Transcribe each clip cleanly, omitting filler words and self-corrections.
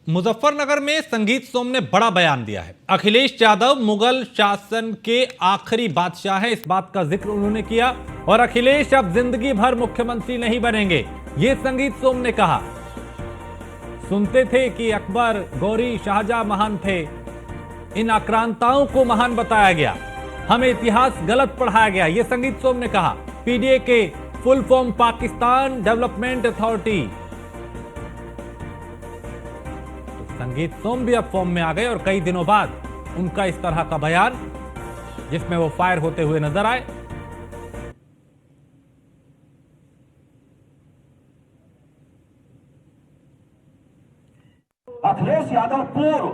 मुजफ्फरनगर में संगीत सोम ने बड़ा बयान दिया है। अखिलेश यादव मुगल शासन के आखिरी बादशाह हैं, इस बात का जिक्र उन्होंने किया। और अखिलेश अब जिंदगी भर मुख्यमंत्री नहीं बनेंगे, ये संगीत सोम ने कहा। सुनते थे कि अकबर, गौरी, शाहजहां महान थे, इन आक्रांताओं को महान बताया गया, हमें इतिहास गलत पढ़ाया गया, ये संगीत सोम ने कहा। पीडीए के full form Pakistan development authority. संगीत सोम भी अब फॉर्म में आ गए और कई दिनों बाद उनका इस तरह का बयान जिसमें वो फायर होते हुए नजर आए। अखिलेश यादव पूर्व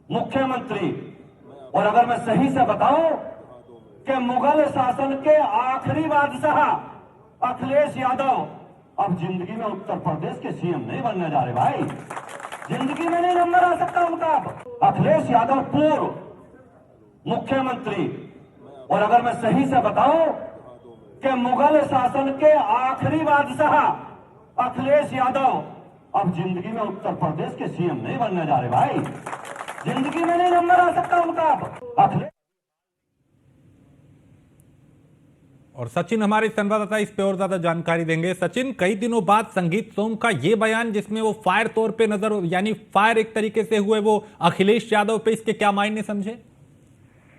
मुख्यमंत्री, और अगर मैं सही से बताऊं कि मुगल शासन के आखिरी बादशाह अखिलेश यादव अब जिंदगी में उत्तर प्रदेश के सीएम नहीं बनने जा रहे भाई, जिंदगी में नहीं नंबर आ सकता उनका। अखिलेश यादव पूर्व मुख्यमंत्री, और अगर मैं सही से बताऊं कि मुगल शासन के आखिरी बादशाह अखिलेश यादव अब जिंदगी में उत्तर प्रदेश के सीएम नहीं बनने जा रहे भाई, जिंदगी में नहीं नंबर आ सकता उनका। अखिलेश और सचिन हमारे संवाददाता इस पे और ज्यादा जानकारी देंगे। सचिन, कई दिनों बाद संगीत सोम का ये बयान जिसमें वो फायर तौर पे नजर, यानी फायर एक तरीके से हुए वो अखिलेश यादव पे, इसके क्या मायने समझे?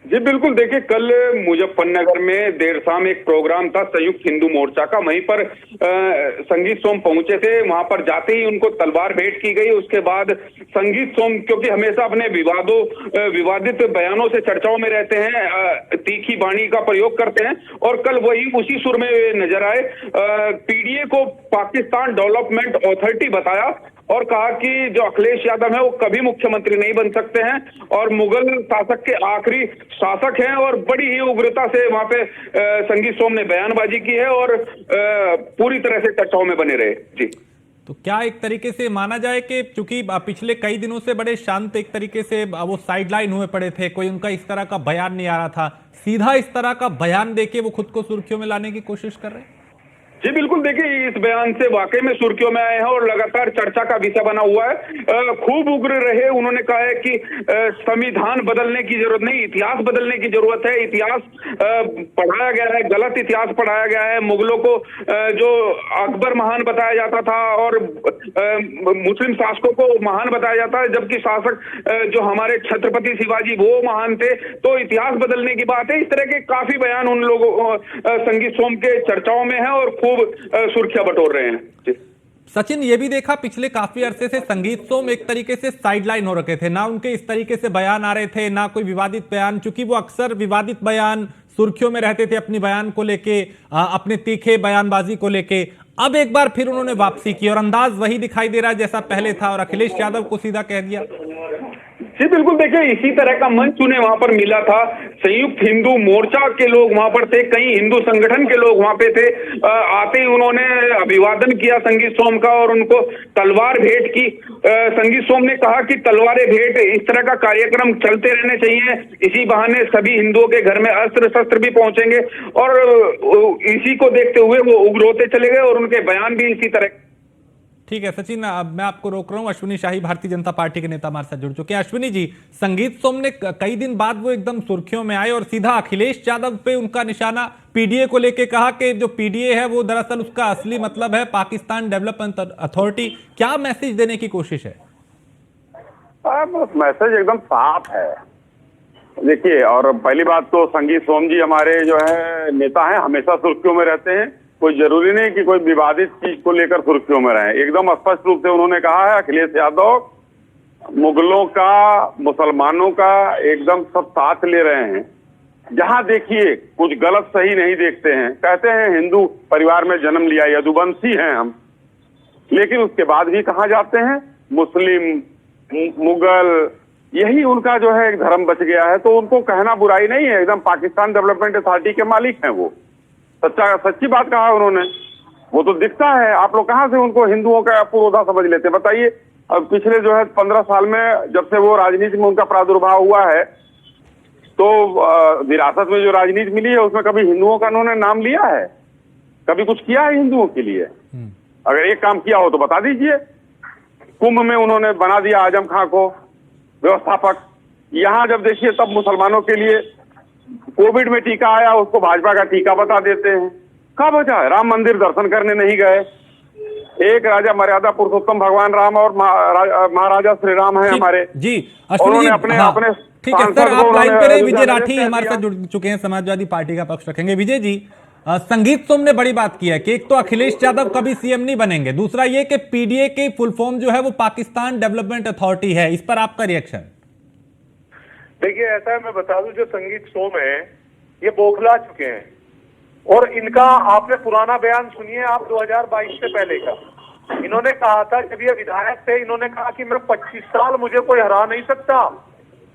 जी बिल्कुल, देखिए कल मुजफ्फरनगर में देर शाम एक प्रोग्राम था संयुक्त हिंदू मोर्चा का, वहीं पर संगीत सोम पहुंचे थे। वहां पर जाते ही उनको तलवार भेंट की गई। उसके बाद संगीत सोम, क्योंकि हमेशा अपने विवादित बयानों से चर्चाओं में रहते हैं, तीखी वाणी का प्रयोग करते हैं, और कल वही उसी सुर में नजर आए। पीडीए को पाकिस्तान डेवलपमेंट अथॉरिटी बताया और कहा कि जो अखिलेश यादव है वो कभी मुख्यमंत्री नहीं बन सकते हैं और मुगल शासक के आखिरी शासक हैं। और बड़ी ही उग्रता से वहां पे संगीत सोम ने बयानबाजी की है और पूरी तरह से चर्चाओं में बने रहे। जी, तो क्या एक तरीके से माना जाए कि चूंकि पिछले कई दिनों से बड़े शांत एक तरीके से वो साइडलाइन हुए पड़े थे, कोई उनका इस तरह का बयान नहीं आ रहा था, सीधा इस तरह का बयान देके वो खुद को सुर्खियों में लाने की कोशिश कर रहे हैं? जी बिल्कुल, देखिए इस बयान से वाकई में सुर्खियों में आए हैं और लगातार चर्चा का विषय बना हुआ है। खूब उग्र रहे। उन्होंने कहा है कि संविधान बदलने की जरूरत नहीं, इतिहास बदलने की जरूरत है। इतिहास पढ़ाया गया है, गलत इतिहास पढ़ाया गया है। मुगलों को जो अकबर महान बताया जाता था और मुस्लिम शासकों को महान बताया जाता है, जबकि शासक जो हमारे छत्रपति शिवाजी वो महान थे। तो इतिहास बदलने की बात है। इस तरह के काफी बयान उन लोगों संगीत सोम के चर्चाओं में है और खूब सुर्खियां बटोर रहे हैं। सचिन, ये भी देखा पिछले काफी अरसे से संगीत सोम एक तरीके से साइडलाइन हो रखे थे, ना उनके इस तरीके से बयान आ रहे थे, ना कोई विवादित बयान, चूंकि वो अक्सर विवादित बयान सुर्खियों में रहते थे अपनी बयान को लेके, अपने तीखे बयानबाजी को लेके। अब एक बार फिर उन्होंने वापसी की और अंदाज वही दिखाई दे रहा है जैसा पहले था और अखिलेश यादव को सीधा कह दिया। जी बिल्कुल, देखिए इसी तरह का मंच उन्हें वहां पर मिला था। संयुक्त हिंदू मोर्चा के लोग वहां पर थे, कई हिंदू संगठन के लोग वहां पे थे। आते ही उन्होंने अभिवादन किया संगीत सोम का और उनको तलवार भेंट की। संगीत सोम ने कहा कि तलवारें भेंट, इस तरह का कार्यक्रम चलते रहने चाहिए। इसी बहाने सभी हिंदुओं के घर में अस्त्र शस्त्र भी पहुंचेंगे और इसी को देखते हुए वो उग्र होते चले गए और उनके बयान भी इसी तरह। ठीक है सचिन, अब मैं आपको रोक रहा हूं। अश्विनी शाही भारतीय जनता पार्टी के नेता हमारे साथ जुड़ चुके हैं। अश्विनी जी, संगीत सोम ने कई दिन बाद वो एकदम सुर्खियों में आए और सीधा अखिलेश यादव पे उनका निशाना पीडीए को लेके कहा कि जो पीडीए है वो दरअसल उसका असली मतलब है पाकिस्तान डेवलपमेंट अथॉरिटी। क्या मैसेज देने की कोशिश है? मैसेज एकदम साफ है। देखिए, और पहली बात तो संगीत सोम जी हमारे जो है नेता हैं, हमेशा सुर्खियों में रहते हैं। कोई जरूरी नहीं कि कोई विवादित चीज को लेकर सुर्खियों में रहे। एकदम स्पष्ट रूप से उन्होंने कहा है अखिलेश यादव मुगलों का, मुसलमानों का एकदम सब साथ ले रहे हैं। जहां देखिए कुछ गलत सही नहीं देखते हैं। कहते हैं हिंदू परिवार में जन्म लिया, यदुवंशी हैं हम, लेकिन उसके बाद भी कहाँ जाते हैं मुस्लिम, मुगल, यही उनका जो है एक धर्म बच गया है। तो उनको कहना बुराई नहीं है। एकदम पाकिस्तान डेवलपमेंट अथॉरिटी के मालिक हैं वो। सच्ची बात कहा उन्होंने, वो तो दिखता है। आप लोग कहां से उनको हिंदुओं का पुरोधा समझ लेते हैं बताइए। अब पिछले जो है 15 साल में जब से वो राजनीति में उनका प्रादुर्भाव हुआ है, तो विरासत में जो राजनीति मिली है उसमें कभी हिंदुओं का उन्होंने नाम लिया है? कभी कुछ किया है हिंदुओं के लिए? अगर एक काम किया हो तो बता दीजिए। कुंभ में उन्होंने बना दिया आजम खां को व्यवस्थापक। यहाँ जब देखिए तब मुसलमानों के लिए कोविड में टीका आया, उसको भाजपा का टीका बता देते हैं। कहाँ बचा है? राम मंदिर दर्शन करने नहीं गए। एक राजा मर्यादा पुरुषोत्तम भगवान राम और महाराजा श्री राम है हमारे जी। अश्विनी उन्होंने जी, अपने हाँ, अपने ठीक है सर, आप लाइन पे रहे। विजय राठी हमारे साथ जुड़ चुके हैं, समाजवादी पार्टी का पक्ष रखेंगे। विजय जी, संगीत सोम ने बड़ी बात की है कि एक तो अखिलेश यादव कभी सीएम नहीं बनेंगे, दूसरा ये कि पीडीए की फुल फॉर्म जो है वो पाकिस्तान डेवलपमेंट अथॉरिटी है। इस पर आपका रिएक्शन? देखिए, ऐसा है, मैं बता दूं, जो संगीत सोम है ये बौखला चुके हैं। और इनका आपने पुराना बयान सुनिए आप 2022 से पहले का। इन्होंने कहा था जब ये विधायक थे, इन्होंने कहा कि मैं 25 साल मुझे कोई हरा नहीं सकता।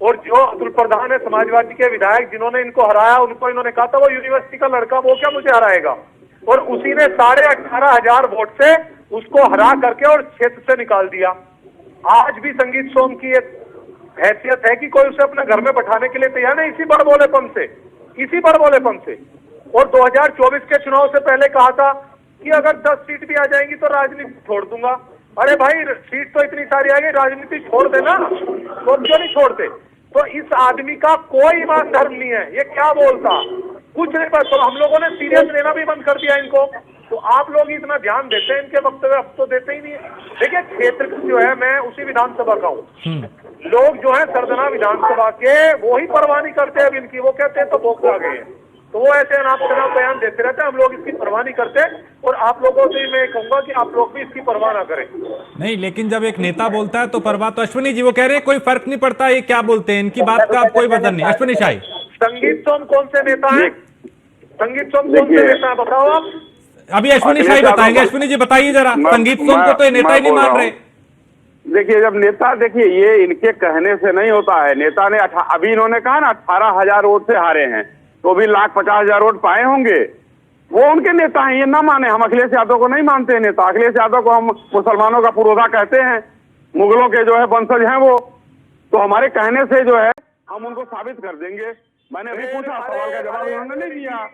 और जो अतुल प्रधान है समाजवादी के विधायक जिन्होंने इनको हराया, उनको इन्होंने कहा था वो यूनिवर्सिटी का लड़का, वो क्या मुझे हराएगा। और उसी ने 18,500 वोट से उसको हरा करके और क्षेत्र से निकाल दिया। आज भी संगीत सोम की एक हैसियत है कि कोई उसे अपने घर में बैठाने के लिए तैयार नहीं, इसी बड़बोलेपन से, इसी बड़बोलेपन से। और 2024 के चुनाव से पहले कहा था कि अगर 10 सीट भी आ जाएंगी तो राजनीति छोड़ दूंगा। अरे भाई, सीट तो इतनी सारी आ गई, राजनीति छोड़ देना, तो क्यों नहीं छोड़ते। तो इस आदमी का कोई ईमान धर्म नहीं है, ये क्या बोलता, कुछ नहीं। बस तो हम लोगों ने सीरियस लेना भी बंद कर दिया इनको। तो आप लोग इतना ध्यान देते हैं इनके वक्तव्य, अब तो देते ही नहीं है। देखिए, क्षेत्र जो है, मैं उसी विधानसभा का हूँ। लोग जो है सरदना विधानसभा के वो ही परवाह नहीं करते अब इनकी। वो कहते हैं तो बौखला गए हैं, तो वो ऐसे अनाप शनाप बयान देते रहते हैं। हम लोग इसकी परवाह नहीं करते। और आप लोगों से मैं कहूंगा कि आप लोग भी इसकी परवाह ना करें। नहीं, लेकिन जब एक नेता बोलता है तो परवाह तो अश्विनी जी वो कह रहे हैं कोई फर्क नहीं पड़ता ये क्या बोलते हैं, इनकी बात का कोई वजन नहीं। अश्विनी शाही, संगीत सोम कौन से नेता है? संगीत सोम कौन से नेता है बताओ आप? अभी अश्विनी शाही बताएंगे। अश्विनी जी बताइए जरा, संगीत सोम को तो ये नेता ही नहीं मान रहे। देखिए, जब नेता, देखिए ये इनके कहने से नहीं होता है। नेता ने अभी इन्होंने कहा ना 18,000 वोट से हारे हैं, तो भी 1,50,000 वोट पाए होंगे। वो उनके नेता हैं, ये ना माने। हम अखिलेश यादव को नहीं मानते हैं नेता। अखिलेश यादव को हम मुसलमानों का पुरोधा कहते हैं, मुगलों के जो है वंशज हैं वो। तो हमारे कहने से जो है हम उनको साबित कर देंगे। मैंने अभी पूछा, सवाल का जवाब उन्होंने नहीं दिया।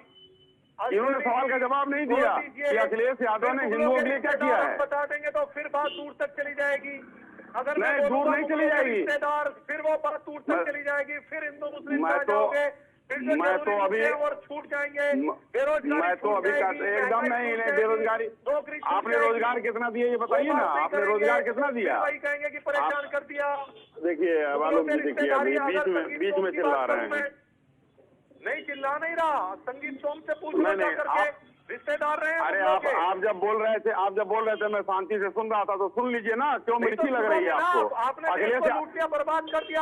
इन्होंने सवाल का जवाब नहीं दिया कि अखिलेश यादव ने हिंदुओं के लिए क्या किया है। बता देंगे तो फिर बात दूर तक चली जाएगी। अगर नहीं, दूर नहीं चली जाएगी, फिर वो बात दूर तक चली जाएगी। फिर हिंदू मुस्लिम मैं तो अभी और छूट जाएंगे। मैं तो अभी एकदम नहीं, बेरोजगारी। आपने रोजगार कितना दिया ये बताइए ना, आपने रोजगार कितना दिया? वही कहेंगे कि परेशान कर दिया। देखिए मालूम नहीं, देखिए अभी बीच में चिल्ला रहे हैं। नहीं, चिल्ला नहीं रहा। संगीत सोम से पूछना करके रिश्तेदार रहे हैं। अरे आप जब बोल रहे थे मैं शांति से सुन रहा था, तो सुन लीजिए ना, क्यों मिर्ची लग रही है आपको? आपने लूट दिया, बर्बाद कर दिया,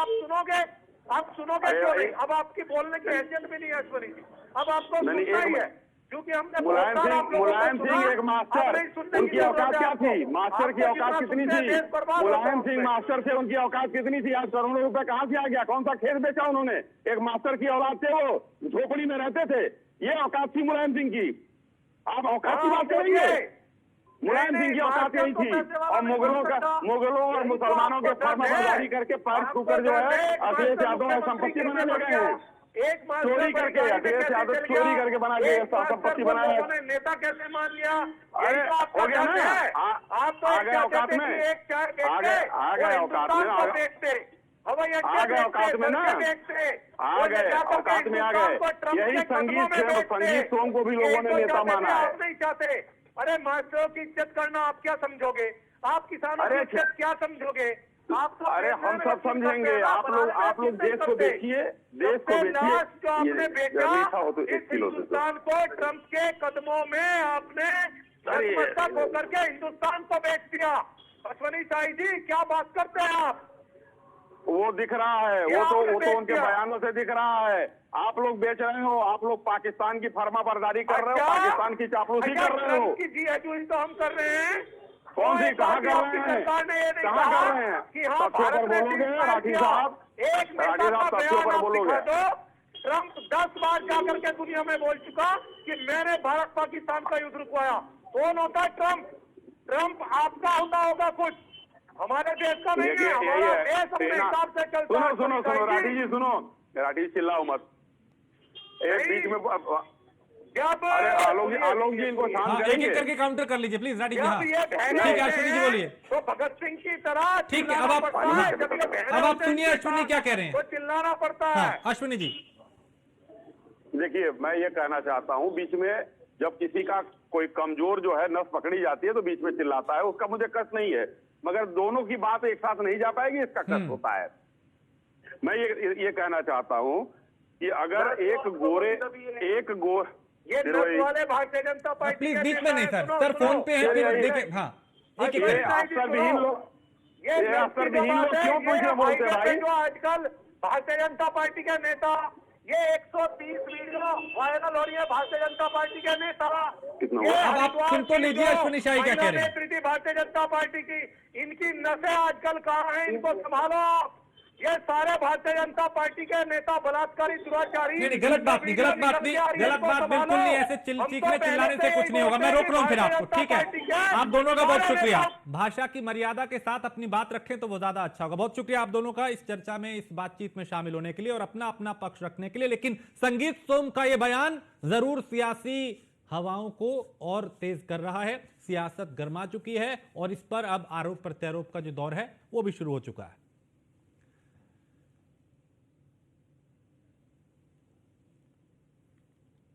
आप सुनोगे क्यों नहीं? अब आपकी बोलने की हैसियत भी नहीं है अश्विनी जी, अब आपको सुनना ही है। क्योंकि हमने मुलायम सिंह एक मास्टर, उनकी औकात क्या थी? मास्टर की औकात कितनी थी? मुलायम सिंह मास्टर से उनकी औकात कितनी थी? आज करोड़ों रुपए कहाँ से आ गया? कौन सा खेत बेचा उन्होंने? एक मास्टर की औलाद थे, वो झोपड़ी में रहते थे। ये औकात थी मुलायम सिंह की। आप औकात की बात करेंगे? मुलायम सिंह की औकात यही थी। और मुगलों और मुसलमानों के फर्माबरदारी करके पैर छूकर जो है अखिलेश यादव संपत्ति बनाने लगे हैं। चोरी करके अखिलेश यादव चोरी करके बना लिया, संपत्ति बनाया। नेता कैसे मान लिया? अरे हो गया ना, आप तो आ गए औकात में, आ गए औकात में, आ गए औकात में ना, आ गए औकात में, आ गए। यही संगीत सोम को भी लोगों ने नेता माना है। नहीं चाहते। अरे मास्टरों की इज्जत करना आप क्या समझोगे? आप किसानों की इज्जत क्या समझोगे? आप तो अरे हम सब समझेंगे। आप लोग देश को देखिए, देश को देखिए। जो आपने बेचा हो तो 1 किलो हिंदुस्तान को ट्रंप के कदमों में आपने नतमस्तक होकर के हिंदुस्तान को बेच दिया। अश्विनी शाही जी, क्या बात करते हैं आप? वो दिख रहा है, वो तो उनके बयानों से दिख रहा है। आप लोग बेच रहे हो, आप लोग पाकिस्तान की फर्माबरदारी कर रहे हो, पाकिस्तान की चापलूसी कर रहे हो। जी हजूरी तो हम कर रहे हैं। कौन सी? कहाँ कर रहे हैं? कहाँ कर रहे हैं? तथ्यों पर बोलोगे राठी साहब? राठी साहब तथ्यों पर बोलोगे? ट्रंप 10 बार जाकर के दुनिया में बोल चुका कि मैंने भारत पाकिस्तान का युद्ध रुकवाया। कौन होता है ट्रंप? ट्रंप आपका होता होगा कुछ, हमारे देश का नहीं है। हमारा देश अपने हिसाब से चलता है। सुनो राठी जी, सुनो राठी, चिल्लाओ मत। एक बीच में जब अरे आलोक जी इनको शांत हाँ, एक करेंगे। एक करके काउंटर कर लीजिए प्लीज राठी जी। हाँ जब ये बहने ठीक है, होते अश्विनी जी हैं, बोलिए। तो भगत सिंह की तरह ठीक है, अब चिल्लाना आप पड़ता है। जब ये बहने अब आप होते हैं सुनिए इनके अश्विनी साथ, क्या कह रहे हैं। तो चिल्लाना पड़ता हाँ है। अश्विनी जी। देखिए मैं ये कहना चाहता हूँ, बीच में जब किसी का कोई कमजोर जो है नस पकड़ी जाती है तो बीच में चिल्लाता है, उसका मुझे कष्ट नहीं है, मगर दोनों की बात एक साथ नहीं जा पाएगी, इसका कष्ट होता है। मैं ये कहना चाहता हूँ कि अगर ये नस वाले भारतीय जनता पार्टी प्लीज के बीच में नहीं सर, सुनो, सर सुनो। फोन पे है, ये- देखिए। हाँ एक एक ये करके। अफसरविहीन लोग ये अफसरविहीन लोग क्यों पूछे बोलते भाई? जो आजकल भारतीय जनता पार्टी के नेता, ये 130 वीडियो वायरल हो रही है भारतीय जनता पार्टी के नेता। कितना ये हुआ? अब आप हरिद्वार सुन तो की लीजिए जो अश्विनी शाही क्या कह रहे हैं। महिला नेत्री थी भारतीय जनता पार्टी की, इनकी नसें आजकल कहाँ हैं, इनको संभालो। ये सारे भारतीय जनता पार्टी के नेता बलात्कारी, दुराचारी। नहीं, गलत बात नहीं, गलत बात नहीं, गलत बात बिल्कुल नहीं। ऐसे चीखने चिल्लाने से कुछ नहीं होगा। मैं रोक रहा हूं फिर आपको, ठीक है। आप दोनों का बहुत शुक्रिया। भाषा की मर्यादा के साथ अपनी बात रखें तो वो ज्यादा अच्छा होगा। बहुत शुक्रिया आप दोनों का इस चर्चा में, इस बातचीत में शामिल होने के लिए और अपना अपना पक्ष रखने के लिए। लेकिन संगीत सोम का यह बयान जरूर सियासी हवाओं को और तेज कर रहा है। सियासत गर्मा चुकी है और इस पर अब आरोप प्रत्यारोप का जो दौर है वो भी शुरू हो चुका है।